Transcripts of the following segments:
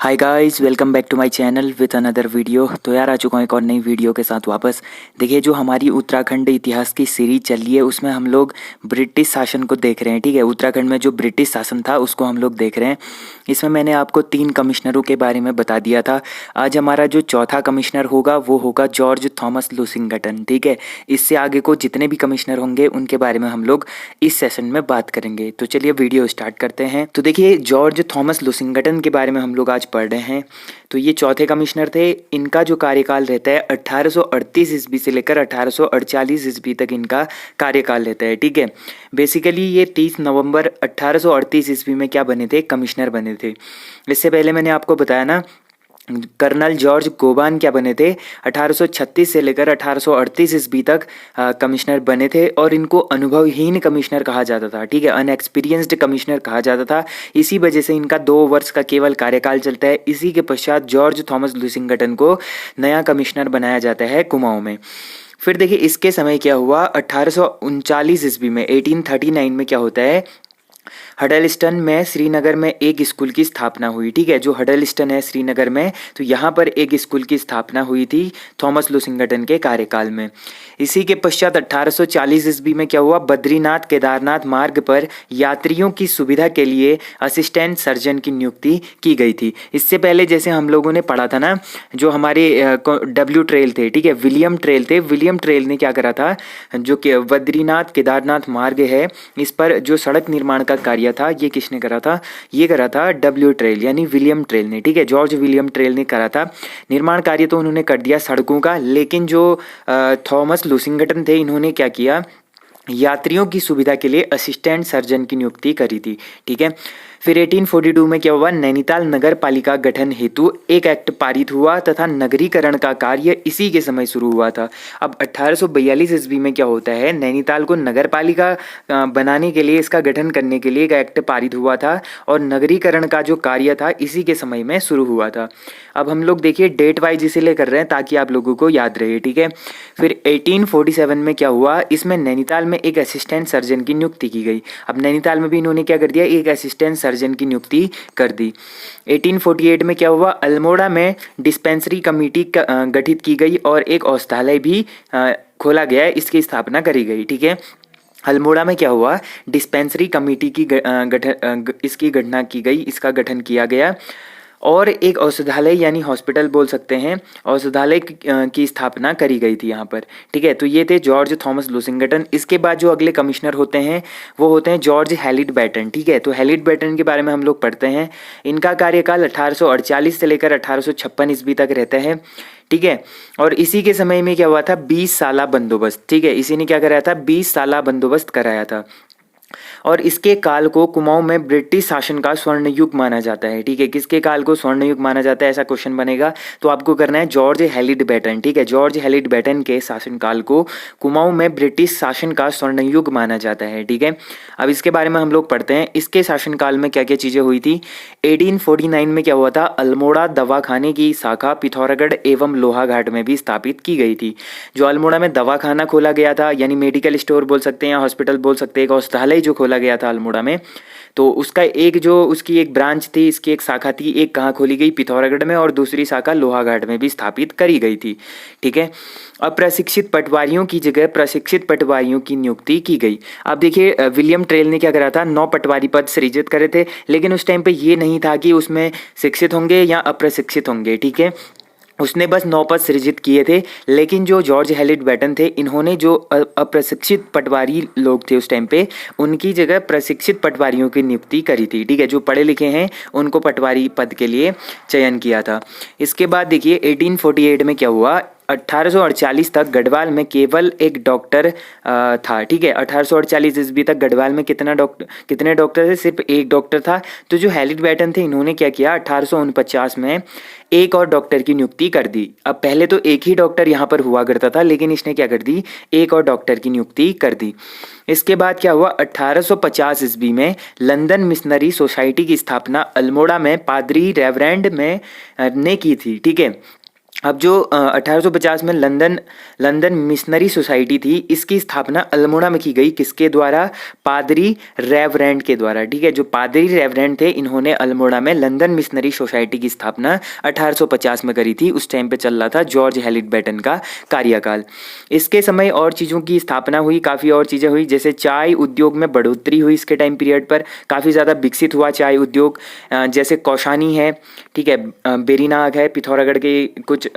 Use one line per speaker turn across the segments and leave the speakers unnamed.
Hi guys, welcome back to my channel with another video. तो यार आ चुका हूँ एक और नई वीडियो के साथ वापस। देखिए, जो हमारी उत्तराखंड इतिहास की सीरीज चल रही है उसमें हम लोग ब्रिटिश शासन को देख रहे हैं। ठीक है, उत्तराखंड में जो ब्रिटिश शासन था उसको हम लोग देख रहे हैं। इसमें मैंने आपको 3 कमिश्नरों के बारे में बता दिया था। आज हमारा जो चौथा कमिश्नर होगा वो होगा जॉर्ज थॉमस लुसिंगटन। ठीक है, इससे आगे को जितने भी कमिश्नर होंगे उनके बारे में हम लोग इस सेशन में बात करेंगे। तो चलिए वीडियो स्टार्ट करते हैं। तो देखिए, जॉर्ज थॉमस लुसिंगटन के बारे में हम लोग आज पढ़ रहे हैं। तो ये चौथे कमिश्नर थे। इनका जो कार्यकाल रहता है 1838 ईस्वी से लेकर 1848 ईस्वी तक इनका कार्यकाल रहता है। ठीक है, बेसिकली ये 30 नवंबर 1838 ईस्वी में क्या बने थे, कमिश्नर बने थे। इससे पहले मैंने आपको बताया ना, कर्नल जॉर्ज गोबान क्या बने थे, 1836 से लेकर 1838 ईस्वी तक कमिश्नर बने थे और इनको अनुभवहीन कमिश्नर कहा जाता था। ठीक है, अनएक्सपीरियंस्ड कमिश्नर कहा जाता था। इसी वजह से इनका 2 वर्ष का केवल कार्यकाल चलता है। इसी के पश्चात जॉर्ज थॉमस लुसिंगटन को नया कमिश्नर बनाया जाता है कुमाऊं में। फिर देखिए, इसके समय क्या हुआ, 1839 ईस्वी में 1839 में क्या होता है, हडलस्टन में श्रीनगर में एक स्कूल की स्थापना हुई। ठीक है, जो हडलस्टन है श्रीनगर में, तो यहाँ पर एक स्कूल की स्थापना हुई थी थॉमस लुसिंगटन के कार्यकाल में। इसी के पश्चात 1840 ईस्वी में क्या हुआ, बद्रीनाथ केदारनाथ मार्ग पर यात्रियों की सुविधा के लिए असिस्टेंट सर्जन की नियुक्ति की गई थी। इससे पहले जैसे हम लोगों ने पढ़ा था ना, जो हमारे डब्ल्यू ट्रेल थे, ठीक है, विलियम ट्रेल थे। विलियम ट्रेल ने क्या करा था, जो कि बद्रीनाथ केदारनाथ मार्ग है, इस पर जो सड़क निर्माण का कार्य था ये किसने करा था, ये करा था डब्ल्यू ट्रेल यानी विलियम ट्रेल ने। ठीक है, जॉर्ज विलियम ट्रेल ने करा था। निर्माण कार्य तो उन्होंने कर दिया सड़कों का, लेकिन जो थॉमस लुसिंगटन थे, इन्होंने क्या किया, यात्रियों की सुविधा के लिए असिस्टेंट सर्जन की नियुक्ति करी थी। ठीक है, फिर 1842 में क्या हुआ, नैनीताल नगर पालिका गठन हेतु एक एक्ट पारित हुआ तथा नगरीकरण का कार्य इसी के समय शुरू हुआ था। अब 1842 ईस्वी में क्या होता है, नैनीताल को नगर पालिका बनाने के लिए, इसका गठन करने के लिए एक एक्ट पारित हुआ था और नगरीकरण का जो कार्य था इसी के समय में शुरू हुआ था। अब हम लोग देखिए डेट वाइज इसीलिए कर रहे हैं ताकि आप लोगों को याद रहे। ठीक है, फिर 1847 में क्या हुआ, इसमें नैनीताल में एक असिस्टेंट सर्जन की नियुक्ति की गई। अब नैनीताल में भी इन्होंने क्या कर दिया, एक असिस्टेंट सर्जन की नियुक्ति कर दी। 1848 में क्या हुआ, अल्मोड़ा में डिस्पेंसरी कमेटी गठित की गई और एक औषधालय भी खोला गया, इसकी स्थापना करी गई। ठीक है, अल्मोड़ा में क्या हुआ, डिस्पेंसरी कमेटी की इसकी गठना की गई, इसका गठन किया गया और एक औषधालय यानी हॉस्पिटल बोल सकते हैं, औषधालय की स्थापना करी गई थी यहाँ पर। ठीक है, तो ये थे जॉर्ज थॉमस लुसिंगटन। इसके बाद जो अगले कमिश्नर होते हैं वो होते हैं जॉर्ज हैलिट बैटन। ठीक है, तो हैलिट बैटन के बारे में हम लोग पढ़ते हैं। इनका कार्यकाल 1848 से लेकर 1856 ईस्वी तक रहता है। ठीक है, और इसी के समय में क्या हुआ था, 20 साला बंदोबस्त। ठीक है, इसी ने क्या कराया था, 20 साला बंदोबस्त कराया था और इसके काल को कुमाऊं में ब्रिटिश शासन का स्वर्ण युग माना जाता है। ठीक है, किसके काल को स्वर्ण युग माना जाता है, ऐसा क्वेश्चन बनेगा तो आपको करना है जॉर्ज हैलिट बैटन। ठीक है, जॉर्ज हैलिट बैटन के शासनकाल को कुमाऊं में ब्रिटिश शासन का स्वर्ण युग माना जाता है। ठीक है, अब इसके बारे में हम लोग पढ़ते हैं, इसके शासनकाल में क्या क्या चीजें हुई थी। 1849 में क्या हुआ था, अल्मोड़ा दवाखाने की शाखा पिथौरागढ़ एवं लोहाघाट में भी स्थापित की गई थी। जो अल्मोड़ा में दवाखाना खोला गया था, यानी मेडिकल स्टोर बोल सकते हैं या हॉस्पिटल बोल सकते हैं, एक औषधालय जो खोला गया था अल्मोड़ा में, तो उसका एक जो उसकी एक ब्रांच थी, इसकी एक शाखा थी, एक कहाँ खोली गई, पिथौरागढ़ में, और दूसरी शाखा लोहाघाट में भी स्थापित करी गई थी। ठीक है, अब प्रशिक्षित पटवारियों की जगह प्रशिक्षित पटवारियों की नियुक्ति की गई। अब देखिए, विलियम ट्रेल ने क्या करा था, 9 पटवारी पद सृजित करे थे, लेकिन उस टाइम पे ये नहीं था कि उसमें शिक्षित होंगे या अप्रशिक्षित होंगे। ठीक है, उसने बस 9 पद सृजित किए थे। लेकिन जो जॉर्ज हैलिट बैटन थे, इन्होंने जो अप्रशिक्षित पटवारी लोग थे उस टाइम पे, उनकी जगह प्रशिक्षित पटवारियों की नियुक्ति करी थी। ठीक है, जो पढ़े लिखे हैं उनको पटवारी पद के लिए चयन किया था। इसके बाद देखिए 1848 में क्या हुआ, 1848 तक गढ़वाल में केवल एक डॉक्टर था। ठीक है, 1848 ईस्वी तक गढ़वाल में कितने डॉक्टर थे, सिर्फ एक डॉक्टर था। तो जो हैलिट बैटन थे, इन्होंने क्या किया, 1849 में एक और डॉक्टर की नियुक्ति कर दी। अब पहले तो एक ही डॉक्टर यहाँ पर हुआ करता था, लेकिन इसने क्या कर दी, एक और डॉक्टर की नियुक्ति कर दी। इसके बाद क्या हुआ, 1850 ईस्वी में लंदन मिशनरी सोसाइटी की स्थापना अल्मोड़ा में पादरी रेवरेंड में ने की थी। ठीक है, अब जो 1850 में लंदन लंदन मिशनरी सोसाइटी थी, इसकी स्थापना अल्मोड़ा में की गई। किसके द्वारा? पादरी रेवरेंड के द्वारा। ठीक है, जो पादरी रेवरेंड थे इन्होंने अल्मोड़ा में लंदन मिशनरी सोसाइटी की स्थापना 1850 में करी थी। उस टाइम पे चल रहा था जॉर्ज हैलिटबेटन का कार्यकाल। इसके समय और चीज़ों की स्थापना हुई, काफ़ी और चीज़ें हुई, जैसे चाय उद्योग में बढ़ोतरी हुई। इसके टाइम पीरियड पर काफ़ी ज़्यादा विकसित हुआ चाय उद्योग। जैसे कौशानी है, ठीक है, बेरीनाग है, पिथौरागढ़ के कुछ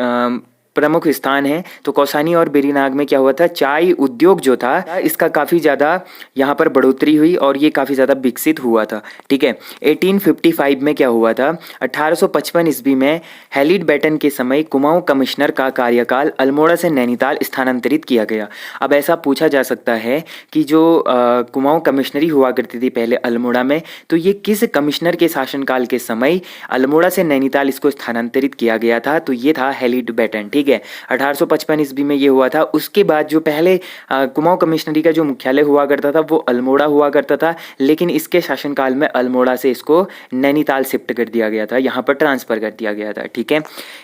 प्रमुख स्थान है। तो कौसानी और बेरीनाग में क्या हुआ था, चाय उद्योग जो था इसका काफ़ी ज़्यादा यहाँ पर बढ़ोतरी हुई और ये काफ़ी ज़्यादा विकसित हुआ था। ठीक है, 1855 में क्या हुआ था, 1855 ईस्वी में हैलिटबेटन के समय कुमाऊं कमिश्नर का कार्यकाल अल्मोड़ा से नैनीताल स्थानांतरित किया गया। अब ऐसा पूछा जा सकता है कि जो कुमाऊं कमिश्नरी हुआ करती थी पहले अल्मोड़ा में, तो ये किस कमिश्नर के शासनकाल के समय अल्मोड़ा से नैनीताल इसको स्थानांतरित किया गया था? तो ये था हैलिटबेटन। ठीक है, 1855 ईस्वी में ये हुआ था। उसके बाद जो पहले कुमाऊं कमिश्नरी का जो मुख्यालय हुआ करता था वो अल्मोड़ा हुआ करता था, लेकिन इसके शासनकाल में अल्मोड़ा से इसको नैनीताल शिफ्ट कर दिया गया था, यहाँ पर ट्रांसफर कर दिया गया था। ठीक है,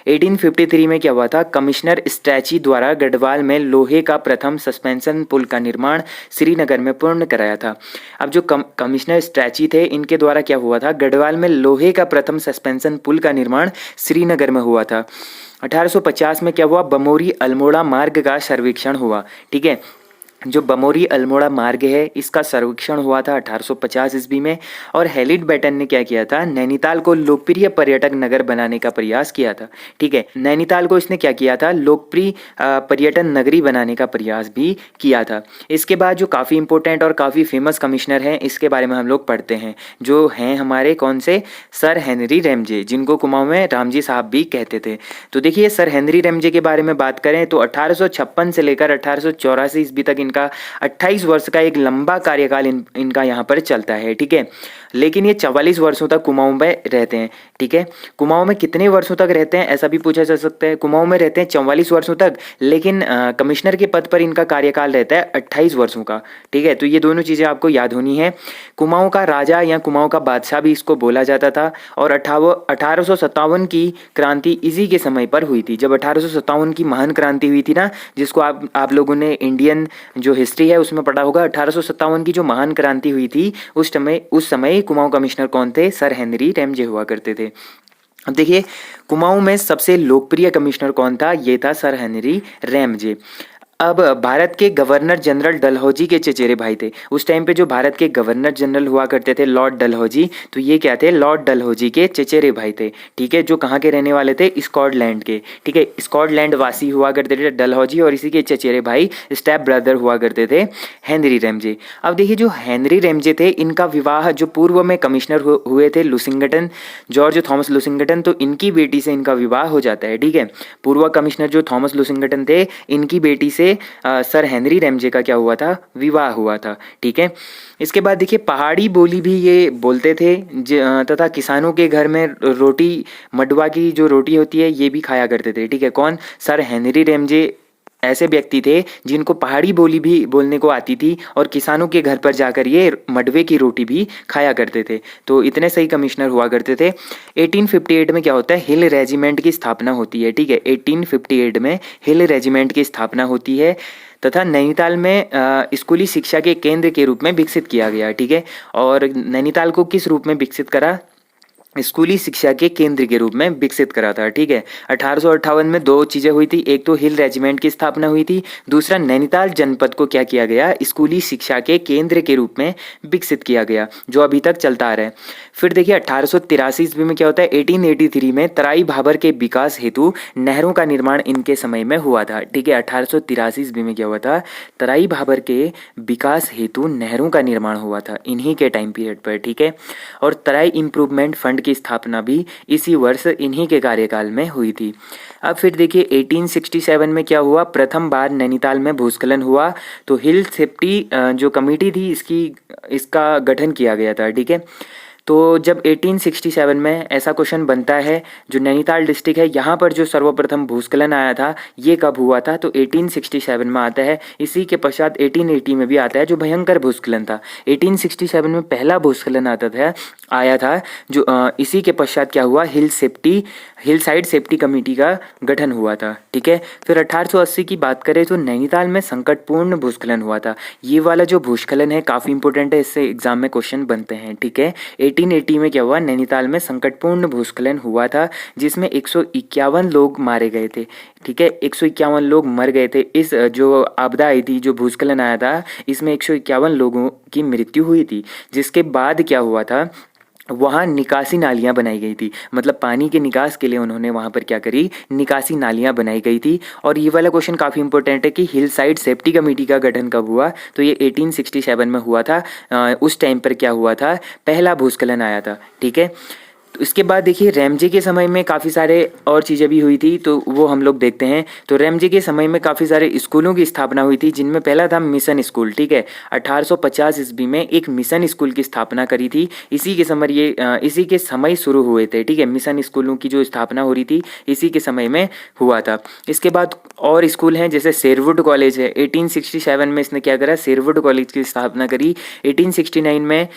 1853 में क्या हुआ था, कमिश्नर स्ट्रैची द्वारा गढ़वाल में लोहे का प्रथम सस्पेंशन पुल का निर्माण श्रीनगर में पूर्ण कराया था। अब जो कमिश्नर स्ट्रैची थे इनके द्वारा क्या हुआ था, गढ़वाल में लोहे का प्रथम सस्पेंशन पुल का निर्माण श्रीनगर में हुआ था। 1850 में क्या हुआ, बमोरी अल्मोड़ा मार्ग का सर्वेक्षण हुआ। ठीक है, जो बमोरी अल्मोड़ा मार्ग है इसका सर्वेक्षण हुआ था 1850 ईस्वी में। और हैलिटबेटन ने क्या किया था, नैनीताल को लोकप्रिय पर्यटक नगर बनाने का प्रयास किया था। ठीक है, नैनीताल को इसने क्या किया था, लोकप्रिय पर्यटन नगरी बनाने का प्रयास भी किया था। इसके बाद जो काफ़ी इंपॉर्टेंट और काफ़ी फेमस कमिश्नर हैं इसके बारे में हम लोग पढ़ते हैं, जो हैं हमारे कौन से, सर हेनरी रैमजे, जिनको कुमाऊं में रामजी साहब भी कहते थे। तो देखिए सर हेनरी रैमजे के बारे में बात करें तो 1856 से लेकर 1884 ईस्वी तक इनका 28 वर्ष का एक लंबा कार्यकाल इनका यहाँ पर चलता है। ठीक है, लेकिन ये 44 वर्षों तक कुमाऊं में रहते हैं। ठीक है, कुमाऊं में कितने वर्षों तक रहते हैं ऐसा भी पूछा जा सकता है। कुमाऊं में रहते हैं 44 वर्षों तक, लेकिन कमिश्नर के पद पर इनका कार्यकाल रहता है 28 वर्षों का। ठीक है, तो ये दोनों चीज़ें आपको याद होनी है। कुमाऊं का राजा या कुमाऊं का बादशाह भी इसको बोला जाता था। और 1857 की क्रांति इसी के समय पर हुई थी, जब 1857 की महान क्रांति हुई थी ना, जिसको आप लोगों ने इंडियन जो हिस्ट्री है उसमें पढ़ा होगा। 1857 की जो महान क्रांति हुई थी उस समय कुमाऊं कमिश्नर कौन थे, सर हेनरी रैमजे हुआ करते थे। अब देखिए कुमाऊं में सबसे लोकप्रिय कमिश्नर कौन था, ये था सर हेनरी रैमजे। अब भारत के गवर्नर जनरल डलहौजी के चचेरे भाई थे। उस टाइम पे जो भारत के गवर्नर जनरल हुआ करते थे लॉर्ड डलहौजी, तो ये क्या थे, लॉर्ड डलहौजी के चचेरे भाई थे। ठीक है, जो कहाँ के रहने वाले थे, स्कॉटलैंड के। ठीक है, स्कॉटलैंड वासी हुआ करते थे डलहौजी, और इसी के चचेरे भाई स्टेप ब्रदर हुआ करते थे हेनरी रैमजे। अब देखिए जो हेनरी रैमजे थे इनका विवाह जो पूर्व में कमिश्नर हुए थे लुसिंगटन, जॉर्ज थॉमस लुसिंगटन, तो इनकी बेटी से इनका विवाह हो जाता है। ठीक है, पूर्व कमिश्नर जो थॉमस लुसिंगटन थे इनकी बेटी से सर हेनरी रैमजे का क्या हुआ था, विवाह हुआ था। ठीक है, इसके बाद देखिए पहाड़ी बोली भी ये बोलते थे, तथा किसानों के घर में रोटी, मडवा की जो रोटी होती है ये भी खाया करते थे। ठीक है, कौन, सर हेनरी रैमजे ऐसे व्यक्ति थे जिनको पहाड़ी बोली भी बोलने को आती थी और किसानों के घर पर जाकर ये मडवे की रोटी भी खाया करते थे। तो इतने सही कमिश्नर हुआ करते थे। 1858 में क्या होता है, हिल रेजिमेंट की स्थापना होती है। ठीक है, 1858 में हिल रेजिमेंट की स्थापना होती है तथा नैनीताल में स्कूली शिक्षा के केंद्र के रूप में विकसित किया गया। ठीक है, और नैनीताल को किस रूप में विकसित करा, स्कूली शिक्षा के केंद्र के रूप में विकसित करा था। ठीक है, 1858 में दो चीजें हुई थी, एक तो हिल रेजिमेंट की स्थापना हुई थी, दूसरा नैनीताल जनपद को क्या किया गया, स्कूली शिक्षा के केंद्र के रूप में विकसित किया गया, जो अभी तक चलता आ रहा है। फिर देखिए 1883 ईस्वी में क्या होता है, 1883 में तराई भाबर के विकास हेतु नहरों का निर्माण इनके समय में हुआ था। ठीक है, 1883 ईस्वी में क्या हुआ था, तराई भाबर के विकास हेतु नहरों का निर्माण हुआ था इन्हीं के टाइम पीरियड पर। ठीक है, और तराई इंप्रूवमेंट फंड की स्थापना भी इसी वर्ष इन्हीं के कार्यकाल में हुई थी। अब फिर देखिए 1867 में क्या हुआ, प्रथम बार नैनीताल में भूस्खलन हुआ, तो हिल सेफ्टी जो कमेटी थी इसका गठन किया गया था। ठीक है, तो जब 1867 में ऐसा क्वेश्चन बनता है, जो नैनीताल डिस्ट्रिक्ट है यहाँ पर जो सर्वप्रथम भूस्खलन आया था ये कब हुआ था, तो 1867 में आता है। इसी के पश्चात 1880 में भी आता है जो भयंकर भूस्खलन था। 1867 में पहला भूस्खलन आया था जो इसी के पश्चात क्या हुआ, हिल साइड सेफ्टी कमेटी का गठन हुआ था। ठीक है, फिर 1880 की बात करें तो नैनीताल में संकटपूर्ण भूस्खलन हुआ था। ये वाला जो भूस्खलन है काफ़ी इंपॉर्टेंट है, इससे एग्जाम में क्वेश्चन बनते हैं। ठीक है, 1880 में क्या हुआ, नैनीताल में संकटपूर्ण भूस्खलन हुआ था जिसमें 151 लोग मारे गए थे। ठीक है, 151 लोग मर गए थे। इस जो आपदा आई थी, जो भूस्खलन आया था, इसमें 151 लोगों की मृत्यु हुई थी। जिसके बाद क्या हुआ था, वहाँ निकासी नालियाँ बनाई गई थी, मतलब पानी के निकास के लिए उन्होंने वहाँ पर क्या करी, निकासी नालियाँ बनाई गई थी। और ये वाला क्वेश्चन काफ़ी इंपॉर्टेंट है कि हिल साइड सेफ्टी कमेटी का गठन कब हुआ, तो ये 1867 में हुआ था। उस टाइम पर क्या हुआ था, पहला भूस्खलन आया था। ठीक है, तो इसके बाद देखिए रैमजे के समय में काफ़ी सारे और चीज़ें भी हुई थी, तो वो हम लोग देखते हैं। तो रैमजे के समय में काफ़ी सारे स्कूलों की स्थापना हुई थी, जिनमें पहला था मिशन स्कूल। ठीक है, 1850 ईस्वी में एक मिशन स्कूल की स्थापना करी थी। इसी के समय शुरू हुए थे। ठीक है, मिशन स्कूलों की जो स्थापना हो रही थी इसी के समय में हुआ था। इसके बाद और स्कूल हैं, जैसे शेरवुड कॉलेज है। 1867 में इसने क्या करा, शेरवुड कॉलेज की स्थापना करी। 1869 में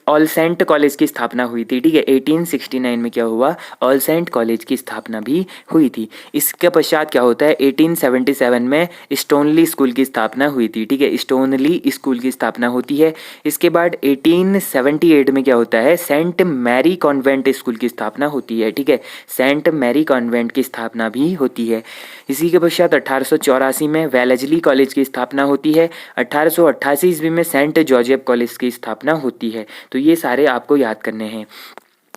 ऑल सेंट कॉलेज की स्थापना हुई थी। ठीक है, 1869 में क्या हुआ, ऑल सेंट कॉलेज की स्थापना भी हुई थी। इसके पश्चात क्या होता है, 1877 में स्टोनली स्कूल की स्थापना हुई थी। ठीक है, स्टोनली स्कूल की स्थापना होती है। इसके बाद 1878 में क्या होता है, सेंट मैरी कॉन्वेंट स्कूल की स्थापना होती है। ठीक है, सेंट मैरी कॉन्वेंट की स्थापना भी होती है। इसी के पश्चात 1884 में वेलेजली कॉलेज की स्थापना होती है। 1888 ईस्वी में सेंट जोसेफ कॉलेज की स्थापना होती है। तो ये सारे आपको याद करने हैं।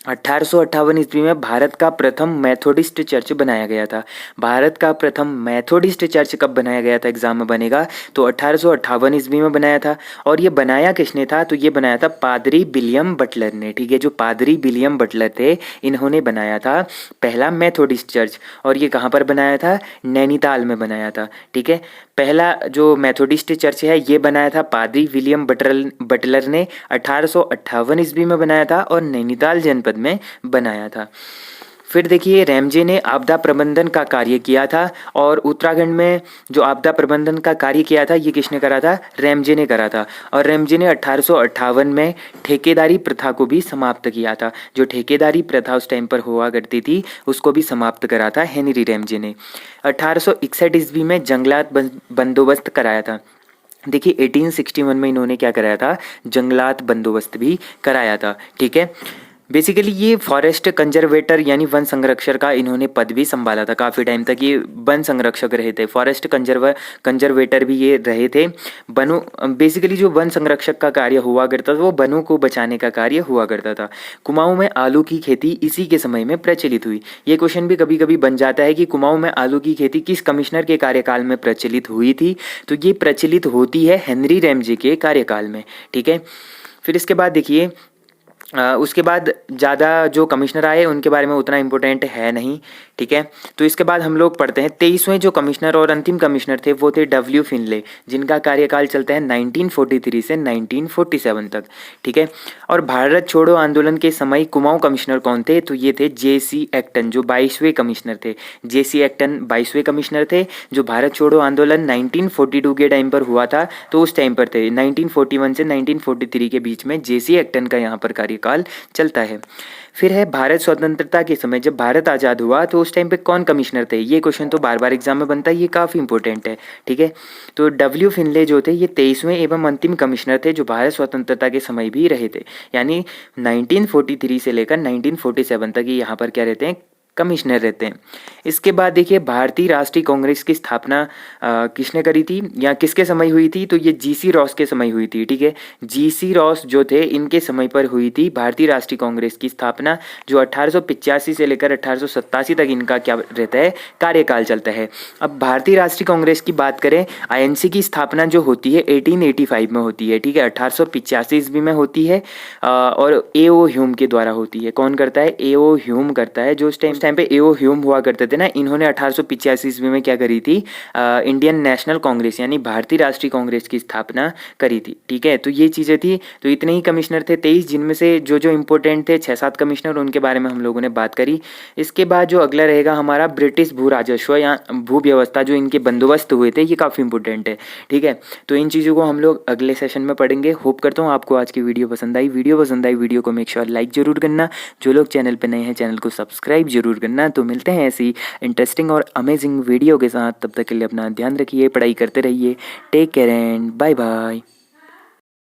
1858 ईस्वी में भारत का प्रथम मेथोडिस्ट चर्च बनाया गया था। भारत का प्रथम मेथोडिस्ट चर्च कब बनाया गया था, एग्जाम में बनेगा, तो 1858 ईस्वी में बनाया था। और ये बनाया किसने था, तो ये बनाया था पादरी विलियम बटलर ने। ठीक है, जो पादरी विलियम बटलर थे इन्होंने बनाया था पहला मेथोडिस्ट चर्च। और ये कहाँ पर बनाया था, नैनीताल में बनाया था। ठीक है, पहला जो मेथोडिस्ट चर्च है ये बनाया था पादरी विलियम बटलर ने 1858 ईस्वी में बनाया था और नैनीताल जनपद में बनाया था। फिर देखिए रैमजे ने आपदा प्रबंधन का कार्य किया था, और उत्तराखंड में जो आपदा प्रबंधन का कार्य किया था ये किसने करा था, रैमजे ने करा था। और रैमजे ने 1858 में ठेकेदारी प्रथा को भी समाप्त किया था। जो ठेकेदारी प्रथा उस टाइम पर हुआ करती थी उसको भी समाप्त करा था हेनरी रैमजे ने। 1861 ईस्वी में जंगलात बंदोबस्त कराया था। देखिए 1861 में इन्होंने क्या कराया था, जंगलात बंदोबस्त भी कराया था। ठीक है, बेसिकली ये फॉरेस्ट कंजर्वेटर यानी वन संरक्षक का इन्होंने पद भी संभाला था। काफ़ी टाइम तक ये वन संरक्षक रहे थे, फॉरेस्ट कंजर्वेटर भी ये रहे थे। वनों, बेसिकली जो वन संरक्षक का कार्य हुआ करता था वो वनों को बचाने का कार्य हुआ करता था। कुमाऊं में आलू की खेती इसी के समय में प्रचलित हुई। ये क्वेश्चन भी कभी कभी बन जाता है कि कुमाऊं में आलू की खेती किस कमिश्नर के कार्यकाल में प्रचलित हुई थी, तो ये प्रचलित होती है हेनरी रैमजे के कार्यकाल में। ठीक है, फिर इसके बाद देखिए उसके बाद ज़्यादा जो कमिश्नर आए उनके बारे में उतना इम्पोर्टेंट है नहीं। ठीक है, तो इसके बाद हम लोग पढ़ते हैं 23वें जो कमिश्नर और अंतिम कमिश्नर थे वो थे डब्ल्यू फिनले, जिनका कार्यकाल चलता है 1943 से 1947 तक। ठीक है, और भारत छोड़ो आंदोलन के समय कुमाऊं कमिश्नर कौन थे, तो ये थे जेसी एक्टन, जो 22वें कमिश्नर थे। जेसी एक्टन 22वें कमिश्नर थे, जो भारत छोड़ो आंदोलन 1942 के टाइम पर हुआ था तो उस टाइम पर थे। 1941 से 1943 के बीच में जेसी एक्टन का यहाँ पर कार्यकाल चलता है। फिर है भारत स्वतंत्रता के समय, जब भारत आज़ाद हुआ तो उस टाइम पे कौन कमिश्नर थे, ये क्वेश्चन तो बार बार एग्जाम में बनता है, ये काफ़ी इंपॉर्टेंट है। ठीक है, तो डब्ल्यू फिनले जो थे ये 23वें एवं अंतिम कमिश्नर थे जो भारत स्वतंत्रता के समय भी रहे थे, यानी 1943 से लेकर 1947 तक ये यहाँ पर क्या रहते हैं, कमिश्नर रहते हैं। इसके बाद देखिए भारतीय राष्ट्रीय कांग्रेस की स्थापना किसने करी थी या किसके समय हुई थी, तो ये जीसी रॉस के समय हुई थी। ठीक है, जीसी रॉस जो थे इनके समय पर हुई थी भारतीय राष्ट्रीय कांग्रेस की स्थापना, जो 1885 से लेकर 1887 तक इनका क्या रहता है, कार्यकाल चलता है। अब भारतीय राष्ट्रीय कांग्रेस की बात करें, आईएनसी की स्थापना जो होती है 1885 में होती है। ठीक है, 1885 ईस्वी में होती है और एओ ह्यूम के द्वारा होती है। कौन करता है, एओ ह्यूम करता है, जो उस टाइम टाइम पे एओ ह्यूम हुआ करते थे ना, इन्होंने 1885 ईस्वी में क्या करी थी, इंडियन नेशनल कांग्रेस यानी भारतीय राष्ट्रीय कांग्रेस की स्थापना करी थी। ठीक है, तो ये चीज़ें थी। तो इतने ही कमिश्नर थे 23, जिनमें से जो जो इंपॉर्टेंट थे 6-7 कमिश्नर, उनके बारे में हम लोगों ने बात करी। इसके बाद जो अगला रहेगा हमारा ब्रिटिश भू राजस्व या भू व्यवस्था, जो इनके बंदोबस्त हुए थे, ये काफ़ी इंपॉर्टेंट है। ठीक है, तो इन चीज़ों को हम लोग अगले सेशन में पढ़ेंगे। होप करता हूँ आपको आज की वीडियो पसंद आई। वीडियो को मेक श्योर लाइक जरूर करना। जो लोग चैनल पे नए हैं, चैनल को सब्सक्राइब जरूर करना। तो मिलते हैं ऐसी इंटरेस्टिंग और अमेजिंग वीडियो के साथ। तब तक के लिए अपना ध्यान रखिए, पढ़ाई करते रहिए। Take care and bye bye.